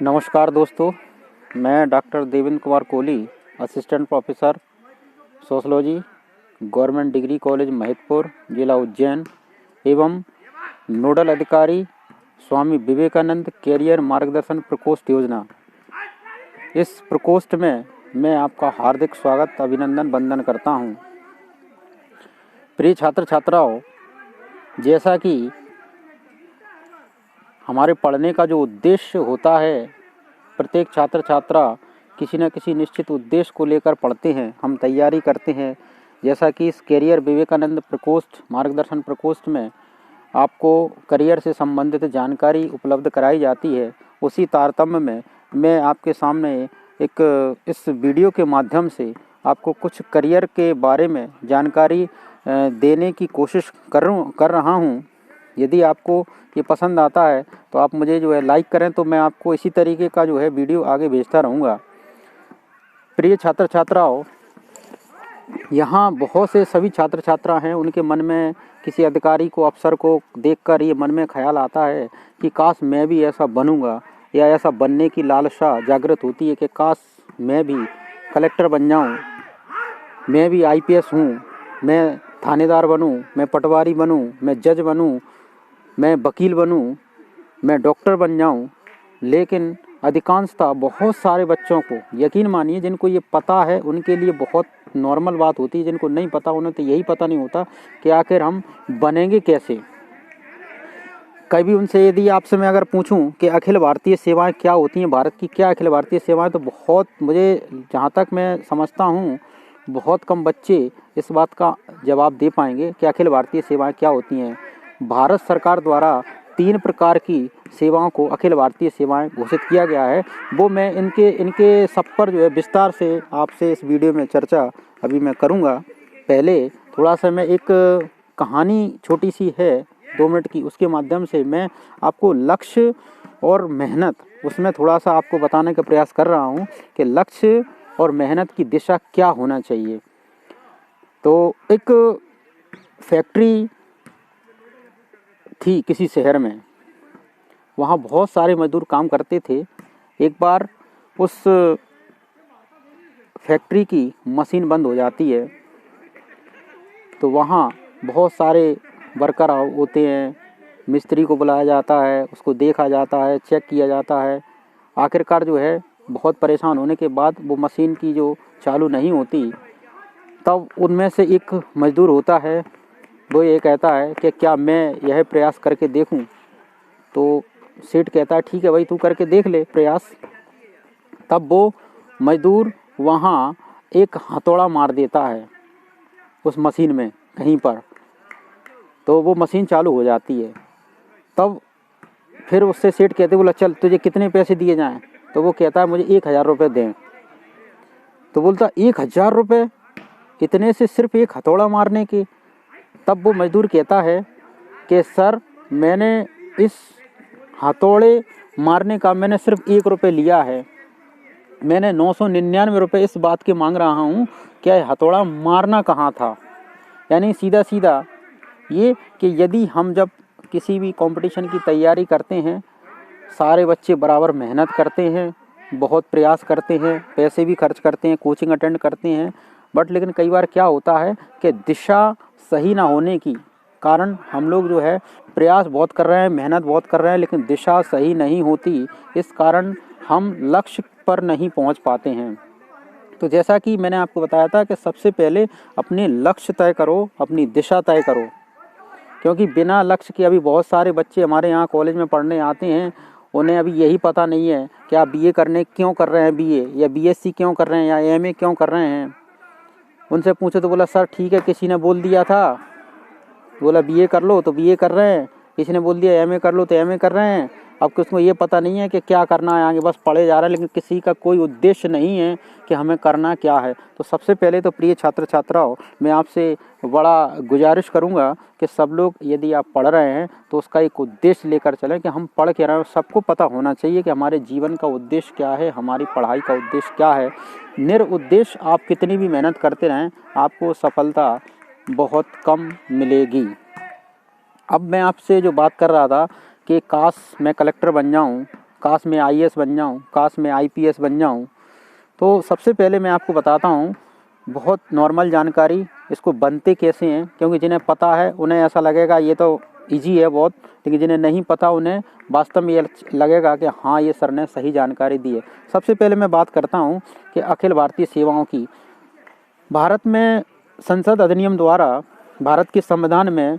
नमस्कार दोस्तों, मैं doctor Devendra Kumar Kohli, assistant professor sociology, government degree college Mahidpur, जिला उज्जैन एवं नोडल अधिकारी स्वामी विवेकानंद कैरियर मार्गदर्शन प्रकोष्ठ योजना। इस प्रकोष्ठ में मैं आपका हार्दिक स्वागत, अभिनंदन, वंदन करता हूं। प्रिय छात्र छात्राओं, जैसा कि हमारे पढ़ने का जो उद्देश्य होता है, प्रत्येक छात्र छात्रा किसी न किसी निश्चित उद्देश्य को लेकर पढ़ते हैं, हम तैयारी करते हैं। जैसा कि इस कैरियर विवेकानंद प्रकोष्ठ मार्गदर्शन प्रकोष्ठ में आपको करियर से संबंधित जानकारी उपलब्ध कराई जाती है, उसी तारतम्य में मैं आपके सामने एक इस वीडियो के माध्यम से आपको कुछ करियर के बारे में जानकारी देने की कोशिश कर रहा हूँ। यदि आपको ये पसंद आता है तो आप मुझे लाइक करें, तो मैं आपको इसी तरीके का वीडियो आगे भेजता रहूँगा। प्रिय छात्र छात्राओं, यहाँ बहुत से सभी छात्र छात्रा हैं, उनके मन में किसी अधिकारी को, अफसर को देखकर ये मन में ख्याल आता है कि काश मैं भी ऐसा बनूँगा, या ऐसा बनने की लालसा जागृत होती है कि काश मैं भी कलेक्टर बन जाऊँ, मैं भी IPS हूँ, मैं थानेदार बनूँ, मैं पटवारी बनूँ, मैं जज बनूँ, मैं वकील बनूँ, मैं डॉक्टर बन जाऊँ। लेकिन अधिकांशतः बहुत सारे बच्चों को, यकीन मानिए, जिनको ये पता है उनके लिए बहुत नॉर्मल बात होती है, जिनको नहीं पता उन्हें तो यही पता नहीं होता कि आखिर हम बनेंगे कैसे। कभी उनसे यदि आपसे मैं अगर पूछूं कि अखिल भारतीय सेवाएं क्या होती हैं, भारत की क्या अखिल भारतीय सेवाएं, तो बहुत, मुझे जहां तक मैं समझता हूं, बहुत कम बच्चे इस बात का जवाब दे पाएंगे कि अखिल भारतीय सेवाएं क्या होती हैं। भारत सरकार द्वारा 3 प्रकार की सेवाओं को अखिल भारतीय सेवाएं घोषित किया गया है। वो मैं इनके सब पर विस्तार से आपसे इस वीडियो में चर्चा अभी मैं करूंगा। पहले थोड़ा सा मैं एक कहानी छोटी सी है 2 मिनट की, उसके माध्यम से मैं आपको लक्ष्य और मेहनत, उसमें थोड़ा सा आपको बताने का प्रयास कर रहा हूँ कि लक्ष्य और मेहनत की दिशा क्या होना चाहिए। तो एक फैक्ट्री थी किसी शहर में, वहाँ बहुत सारे मजदूर काम करते थे। एक बार उस फैक्ट्री की मशीन बंद हो जाती है, तो वहाँ बहुत सारे वर्कर होते हैं, मिस्त्री को बुलाया जाता है, उसको देखा जाता है, चेक किया जाता है। आखिरकार बहुत परेशान होने के बाद वो मशीन की चालू नहीं होती, तब उनमें से एक मजदूर होता है, वो ये कहता है कि क्या मैं यह प्रयास करके देखूं। तो सेठ कहता है ठीक है भाई, तू करके देख ले प्रयास। तब वो मजदूर वहाँ एक हथौड़ा मार देता है उस मशीन में कहीं पर, तो वो मशीन चालू हो जाती है। तब फिर उससे सेठ कहते बोला चल तुझे कितने पैसे दिए जाएं। तो वो कहता है मुझे 1000 रुपये दें। तो बोलता 1000 रुपये, इतने से सिर्फ एक हथौड़ा मारने के। तब वो मजदूर कहता है कि सर, मैंने इस हथौड़े मारने का मैंने सिर्फ 1 रुपये लिया है, मैंने 999 रुपये इस बात के मांग रहा हूँ कि हथौड़ा मारना कहाँ था। यानी सीधा सीधा ये कि यदि हम जब किसी भी कंपटीशन की तैयारी करते हैं, सारे बच्चे बराबर मेहनत करते हैं, बहुत प्रयास करते हैं, पैसे भी खर्च करते हैं, कोचिंग अटेंड करते हैं, बट लेकिन कई बार क्या होता है कि दिशा सही ना होने की कारण हम लोग प्रयास बहुत कर रहे हैं, मेहनत बहुत कर रहे हैं, लेकिन दिशा सही नहीं होती। इस कारण हम लक्ष्य पर नहीं पहुंच पाते हैं। तो जैसा कि मैंने आपको बताया था कि सबसे पहले अपने लक्ष्य तय करो, अपनी दिशा तय करो, क्योंकि बिना लक्ष्य के अभी बहुत सारे बच्चे हमारे यहाँ कॉलेज में पढ़ने आते हैं, उन्हें अभी यही पता नहीं है कि आप BA करने क्यों कर रहे हैं, BA या BSc क्यों कर रहे हैं, या MA क्यों कर रहे हैं। उनसे पूछे तो बोला सर ठीक है, किसी ने बोल दिया था, बोला BA कर लो तो BA कर रहे हैं, किसी ने बोल दिया MA कर लो तो MA कर रहे हैं। अब किसको ये पता नहीं है कि क्या करना है आगे, बस पढ़े जा रहे हैं, लेकिन किसी का कोई उद्देश्य नहीं है कि हमें करना क्या है। तो सबसे पहले तो प्रिय छात्र छात्राओं, मैं आपसे बड़ा गुजारिश करूंगा कि सब लोग यदि आप पढ़ रहे हैं तो उसका एक उद्देश्य लेकर चलें कि हम पढ़ के रहे हैं। सबको पता होना चाहिए कि हमारे जीवन का उद्देश्य क्या है, हमारी पढ़ाई का उद्देश्य क्या है। निरुद्देश्य आप कितनी भी मेहनत करते रहें, आपको सफलता बहुत कम मिलेगी। अब मैं आपसे जो बात कर रहा था कि काश मैं कलेक्टर बन जाऊं, काश मैं IAS बन जाऊँ, काश मैं IPS बन जाऊँ। तो सबसे पहले मैं आपको बताता हूँ बहुत नॉर्मल जानकारी, इसको बनते कैसे हैं, क्योंकि जिन्हें पता है उन्हें ऐसा लगेगा ये तो इजी है बहुत, लेकिन जिन्हें नहीं पता उन्हें वास्तव में ये लगेगा कि हाँ ये सर ने सही जानकारी दी है। सबसे पहले मैं बात करता हूँ कि अखिल भारतीय सेवाओं की। भारत में संसद अधिनियम द्वारा भारत के संविधान में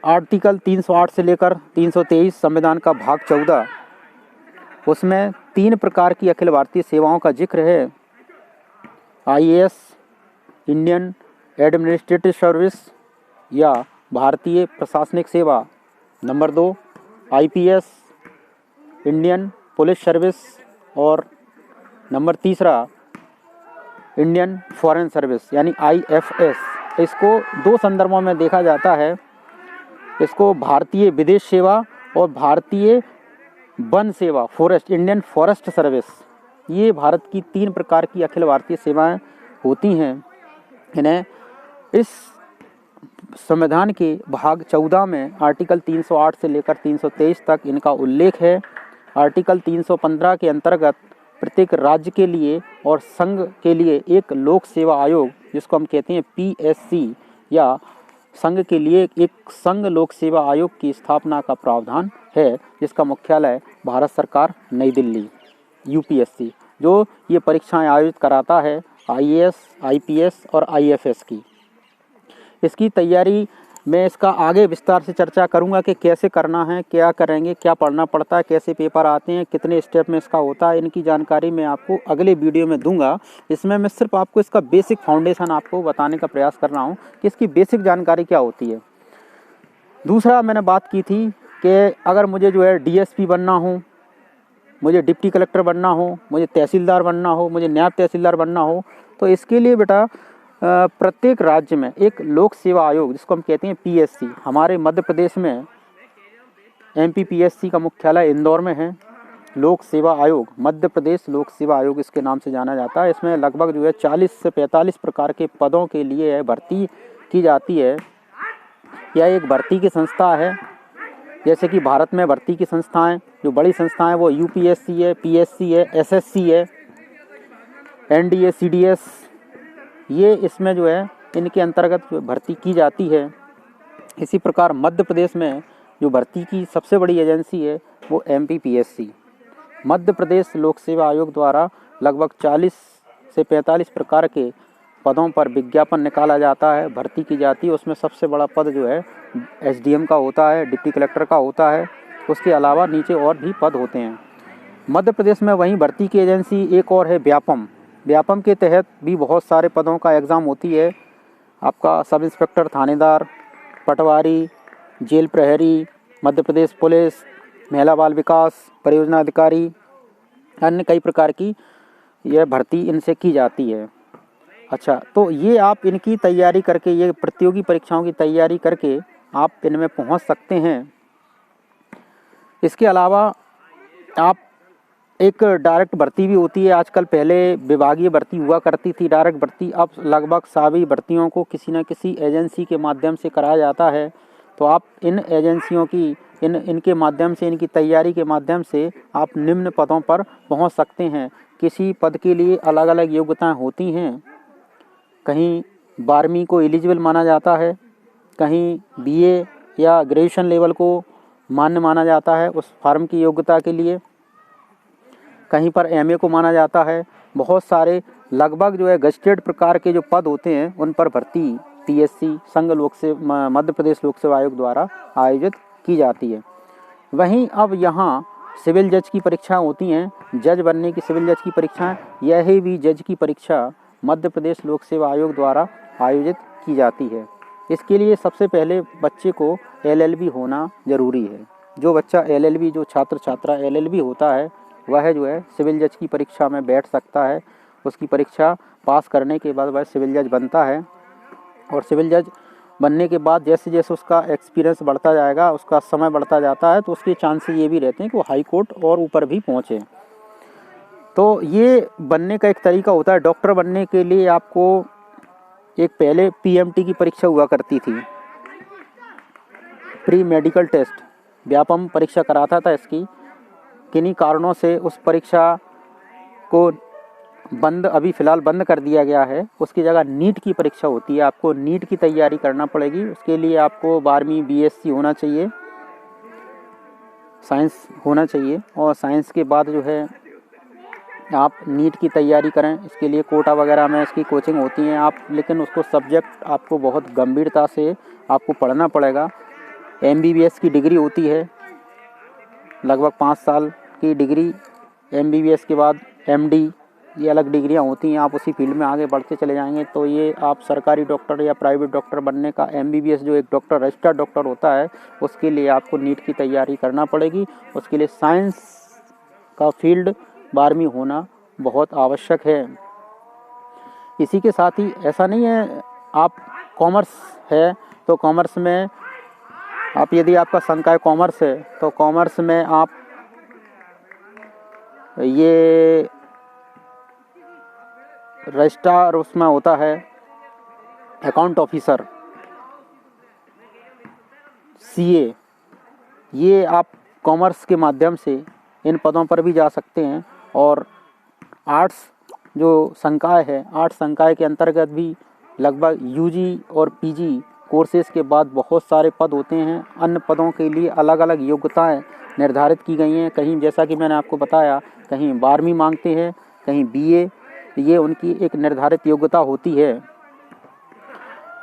आर्टिकल 308 से लेकर 323 संविधान का भाग 14, उसमें 3 प्रकार की अखिल भारतीय सेवाओं का जिक्र है। IAS इंडियन एडमिनिस्ट्रेटिव सर्विस या भारतीय प्रशासनिक सेवा, number 2 IPS Indian police service, और नंबर 3 इंडियन फॉरेन सर्विस यानी IFS। इसको 2 संदर्भों में देखा जाता है, इसको भारतीय विदेश सेवा और भारतीय वन सेवा फॉरेस्ट इंडियन फॉरेस्ट सर्विस, ये भारत की 3 प्रकार की अखिल भारतीय सेवाएं होती हैं। इन्हें इस संविधान के भाग 14 में आर्टिकल 308 से लेकर 323 तक इनका उल्लेख है। आर्टिकल 315 के अंतर्गत प्रत्येक राज्य के लिए और संघ के लिए एक लोक सेवा आयोग, जिसको हम कहते हैं PSC, या संघ के लिए एक संघ लोक सेवा आयोग की स्थापना का प्रावधान है, जिसका मुख्यालय भारत सरकार नई दिल्ली UPSC, जो ये परीक्षाएं आयोजित कराता है IAS, IPS और IFS की। इसकी तैयारी मैं इसका आगे विस्तार से चर्चा करूंगा कि कैसे करना है, क्या करेंगे, क्या पढ़ना पड़ता है, कैसे पेपर आते हैं, कितने स्टेप में इसका होता है, इनकी जानकारी मैं आपको अगले वीडियो में दूंगा। इसमें मैं सिर्फ आपको इसका बेसिक फाउंडेशन आपको बताने का प्रयास कर रहा हूँ कि इसकी बेसिक जानकारी क्या होती है। दूसरा मैंने बात की थी कि अगर मुझे जो है DSP बनना हो, मुझे डिप्टी कलेक्टर बनना हो, मुझे तहसीलदार बनना हो, मुझे नायब तहसीलदार बनना हो, तो इसके लिए बेटा प्रत्येक राज्य में एक लोक सेवा आयोग, जिसको हम कहते हैं PSC, हमारे मध्य प्रदेश में MPPSC का मुख्यालय इंदौर में है। लोक सेवा आयोग, मध्य प्रदेश लोक सेवा आयोग इसके नाम से जाना जाता है। इसमें लगभग जो है 40 से 45 प्रकार के पदों के लिए भर्ती की जाती है। यह एक भर्ती की संस्था है, जैसे कि भारत में भर्ती की संस्थाएं, जो बड़ी संस्थाएं वो UPSC है, PSC है, SSC है, NDA, CDS, ये इसमें जो है इनके अंतर्गत भर्ती की जाती है। इसी प्रकार मध्य प्रदेश में जो भर्ती की सबसे बड़ी एजेंसी है वो MPPSC, मध्य प्रदेश लोक सेवा आयोग द्वारा लगभग 40 से 45 प्रकार के पदों पर विज्ञापन निकाला जाता है, भर्ती की जाती है। उसमें सबसे बड़ा पद जो है SDM का होता है, डिप्टी कलेक्टर का होता है। उसके अलावा नीचे और भी पद होते हैं। मध्य प्रदेश में वहीं भर्ती की एजेंसी एक और है व्यापम। व्यापम के तहत भी बहुत सारे पदों का एग्ज़ाम होती है। आपका सब इंस्पेक्टर, थानेदार, पटवारी, जेल प्रहरी, मध्य प्रदेश पुलिस, महिला बाल विकास, परियोजना अधिकारी, अन्य कई प्रकार की यह भर्ती इनसे की जाती है। अच्छा, तो ये आप इनकी तैयारी करके, ये प्रतियोगी परीक्षाओं की तैयारी करके आप इनमें पहुंच सकते हैं। इसके अलावा आप एक डायरेक्ट भर्ती भी होती है आजकल। पहले विभागीय भर्ती हुआ करती थी, डायरेक्ट भर्ती। अब लगभग सभी भर्तियों को किसी न किसी एजेंसी के माध्यम से कराया जाता है। तो आप इन एजेंसियों की इनके माध्यम से, इनकी तैयारी के माध्यम से आप निम्न पदों पर पहुंच सकते हैं। किसी पद के लिए अलग अलग योग्यताएं होती हैं। कहीं 12वीं को एलिजिबल माना जाता है, कहीं BA या ग्रेजुएशन लेवल को मान्य माना जाता है उस फार्म की योग्यता के लिए, कहीं पर MA को माना जाता है। बहुत सारे लगभग जो है गजेटेड प्रकार के जो पद होते हैं उन पर भर्ती PSC संघ लोक सेवा मध्य प्रदेश लोक सेवा आयोग द्वारा आयोजित की जाती है। वहीं अब यहाँ सिविल जज की परीक्षा होती हैं, जज बनने की सिविल जज की परीक्षाएं। यह भी जज की परीक्षा मध्य प्रदेश लोक सेवा आयोग द्वारा आयोजित की जाती है। इसके लिए सबसे पहले बच्चे को LLB होना ज़रूरी है। जो बच्चा LLB, जो छात्र छात्रा LLB होता है, वह जो है सिविल जज की परीक्षा में बैठ सकता है। उसकी परीक्षा पास करने के बाद वह सिविल जज बनता है। और सिविल जज बनने के बाद जैसे जैसे उसका एक्सपीरियंस बढ़ता जाएगा, उसका समय बढ़ता जाता है, तो उसके चांसेस ये भी रहते हैं कि वो हाई कोर्ट और ऊपर भी पहुँचे। तो ये बनने का एक तरीका होता है। डॉक्टर बनने के लिए आपको एक पहले PMT की परीक्षा हुआ करती थी, प्री मेडिकल टेस्ट। व्यापम परीक्षा कराता था इसकी, किन्हीं कारणों से उस परीक्षा को अभी फ़िलहाल बंद कर दिया गया है। उसकी जगह नीट की परीक्षा होती है, आपको नीट की तैयारी करना पड़ेगी। उसके लिए आपको 12वीं BSc होना चाहिए, साइंस होना चाहिए, और साइंस के बाद जो है आप नीट की तैयारी करें। इसके लिए कोटा वगैरह में इसकी कोचिंग होती हैं आप, लेकिन उसको सब्जेक्ट आपको बहुत गंभीरता से आपको पढ़ना पड़ेगा। MBBS की डिग्री होती है, लगभग 5 साल की डिग्री। MBBS के बाद MD, ये अलग डिग्रियां होती हैं। आप उसी फील्ड में आगे बढ़ते चले जाएंगे तो ये आप सरकारी डॉक्टर या प्राइवेट डॉक्टर बनने का, MBBS जो एक डॉक्टर रजिस्टर्ड डॉक्टर होता है, उसके लिए आपको नीट की तैयारी करना पड़ेगी। उसके लिए साइंस का फील्ड 12वीं होना बहुत आवश्यक है। इसी के साथ ही ऐसा नहीं है आप कॉमर्स है तो कॉमर्स में आप, यदि आपका संकाय कॉमर्स है तो कॉमर्स में आप ये रजिस्ट्रार उसमें होता है, अकाउंट ऑफिसर, CA, ये आप कॉमर्स के माध्यम से इन पदों पर भी जा सकते हैं। और आर्ट्स जो संकाय है, आर्ट्स संकाय के अंतर्गत भी लगभग UG और PG कोर्सेज़ के बाद बहुत सारे पद होते हैं। अन्य पदों के लिए अलग अलग योग्यताएं निर्धारित की गई हैं। कहीं, जैसा कि मैंने आपको बताया, कहीं 12वीं मांगते हैं, कहीं BA, ये उनकी एक निर्धारित योग्यता होती है।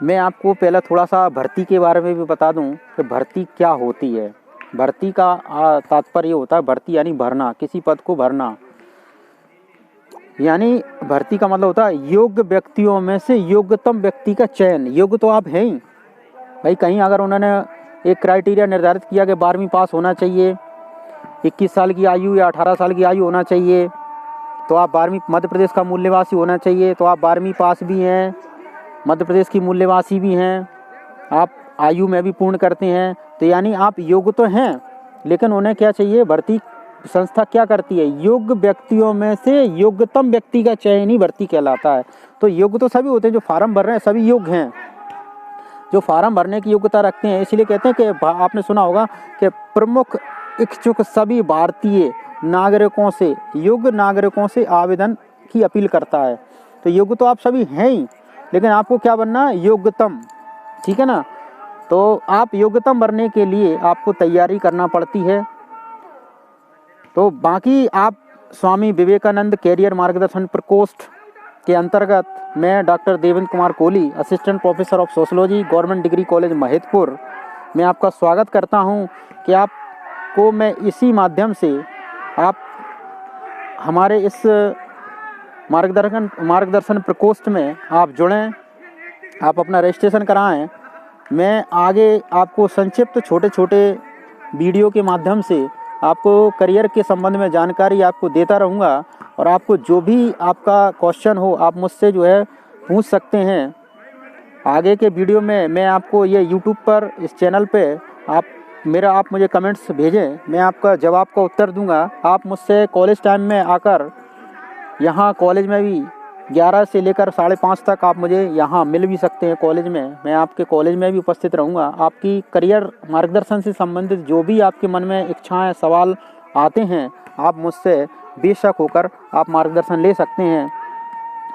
मैं आपको पहले थोड़ा सा भर्ती के बारे में भी बता दूं कि भर्ती क्या होती है। भर्ती का तात्पर्य होता है, भर्ती यानी भरना, किसी पद को भरना। यानी भर्ती का मतलब होता है योग्य व्यक्तियों में से योग्यतम व्यक्ति का चयन। योग्य तो आप हैं ही भाई। कहीं अगर उन्होंने एक क्राइटेरिया निर्धारित किया कि 12वीं पास होना चाहिए, 21 साल की आयु या 18 साल की आयु होना चाहिए, तो आप 12वीं, मध्य प्रदेश का मूल निवासी होना चाहिए तो आप 12वीं पास भी हैं, मध्य प्रदेश की मूल निवासी भी हैं, आप आयु में भी पूर्ण करते हैं, तो यानी आप योग्य तो हैं। लेकिन उन्हें क्या चाहिए, भर्ती संस्था क्या करती है, योग्य व्यक्तियों में से योग्यतम व्यक्ति का चयन ही भर्ती कहलाता है। तो योग्य तो सभी होते हैं, जो फार्म भर रहे हैं सभी योग्य हैं, जो फार्म भरने की योग्यता रखते हैं। इसलिए कहते हैं कि आपने सुना होगा कि प्रमुख इच्छुक सभी भारतीय नागरिकों से, योग्य नागरिकों से आवेदन की अपील करता है। तो योग्य तो आप सभी हैं ही, लेकिन आपको क्या बनना है, योग्यतम। ठीक है ना। तो आप योग्यतम बनने के लिए आपको तैयारी करना पड़ती है। तो बाकी आप स्वामी विवेकानंद कैरियर मार्गदर्शन प्रकोष्ठ के अंतर्गत मैं doctor Devendra Kumar Kohli, assistant professor of sociology, government degree college Mahidpur में आपका स्वागत करता हूं कि आपको मैं इसी माध्यम से आप हमारे इस मार्गदर्शन प्रकोष्ठ में आप जुड़ें, आप अपना रजिस्ट्रेशन कराएं। मैं आगे आपको संक्षिप्त छोटे छोटे वीडियो के माध्यम से आपको करियर के संबंध में जानकारी आपको देता रहूँगा, और आपको जो भी आपका क्वेश्चन हो आप मुझसे जो है पूछ सकते हैं। आगे के वीडियो में मैं आपको ये यूट्यूब पर, इस चैनल पे आप मुझे कमेंट्स भेजें, मैं आपका जवाब का उत्तर दूंगा। आप मुझसे कॉलेज टाइम में आकर, यहाँ कॉलेज में भी 11 से लेकर 5:30 तक आप मुझे यहाँ मिल भी सकते हैं कॉलेज में। मैं आपके कॉलेज में भी उपस्थित रहूँगा। आपकी करियर मार्गदर्शन से संबंधित जो भी आपके मन में इच्छाएं, सवाल आते हैं, आप मुझसे बेशक होकर आप मार्गदर्शन ले सकते हैं।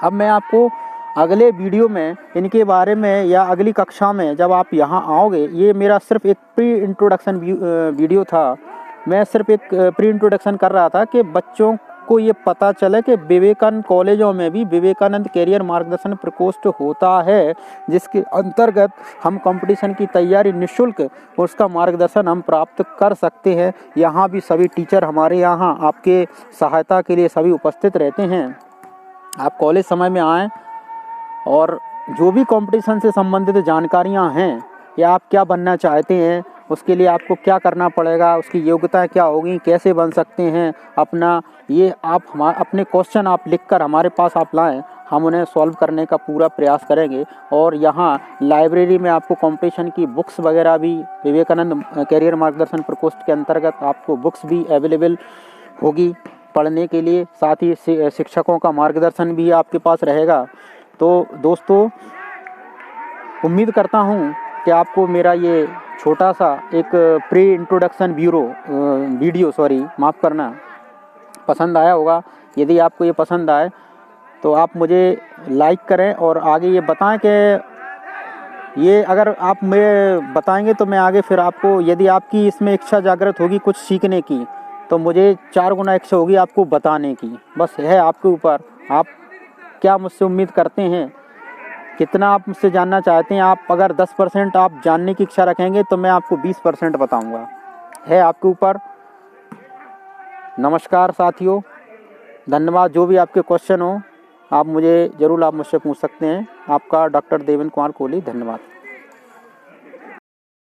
अब मैं आपको अगले वीडियो में इनके बारे में, या अगली कक्षा में जब आप यहाँ आओगे, ये मेरा सिर्फ एक प्री इंट्रोडक्शन वीडियो था। मैं सिर्फ एक प्री इंट्रोडक्शन कर रहा था कि बच्चों को ये पता चले कि विवेकानंद कॉलेजों में भी विवेकानंद कैरियर मार्गदर्शन प्रकोष्ठ होता है, जिसके अंतर्गत हम कंपटीशन की तैयारी निःशुल्क उसका मार्गदर्शन हम प्राप्त कर सकते हैं। यहाँ भी सभी टीचर हमारे यहाँ आपके सहायता के लिए सभी उपस्थित रहते हैं। आप कॉलेज समय में आएँ, और जो भी कंपटीशन से संबंधित जानकारियाँ हैं, या आप क्या बनना चाहते हैं, उसके लिए आपको क्या करना पड़ेगा, उसकी योग्यता क्या होगी, कैसे बन सकते हैं, अपना ये आप अपने क्वेश्चन आप लिखकर हमारे पास आप लाएं, हम उन्हें सॉल्व करने का पूरा प्रयास करेंगे। और यहाँ लाइब्रेरी में आपको कंपटीशन की बुक्स वगैरह भी, विवेकानंद कैरियर मार्गदर्शन प्रकोष्ठ के अंतर्गत आपको बुक्स भी अवेलेबल होगी पढ़ने के लिए। साथ ही शिक्षकों का मार्गदर्शन भी आपके पास रहेगा। तो दोस्तों, उम्मीद करता हूँ कि आपको मेरा ये छोटा सा एक प्री इंट्रोडक्शन वीडियो माफ़ करना, पसंद आया होगा। यदि आपको ये पसंद आए तो आप मुझे लाइक करें और आगे ये बताएं कि ये अगर आप मैं बताएंगे तो मैं आगे फिर आपको, यदि आपकी इसमें इच्छा जागृत होगी कुछ सीखने की, तो मुझे 4 गुना इच्छा होगी आपको बताने की। बस है आपके ऊपर, आप क्या मुझसे उम्मीद करते हैं, कितना आप मुझसे जानना चाहते हैं। आप अगर 10% आप जानने की इच्छा रखेंगे तो मैं आपको 20% बताऊंगा, है आपके ऊपर। नमस्कार साथियों, धन्यवाद। जो भी आपके क्वेश्चन हो आप मुझसे पूछ सकते हैं। आपका डॉक्टर देवेंद्र कुमार कोहली, धन्यवाद।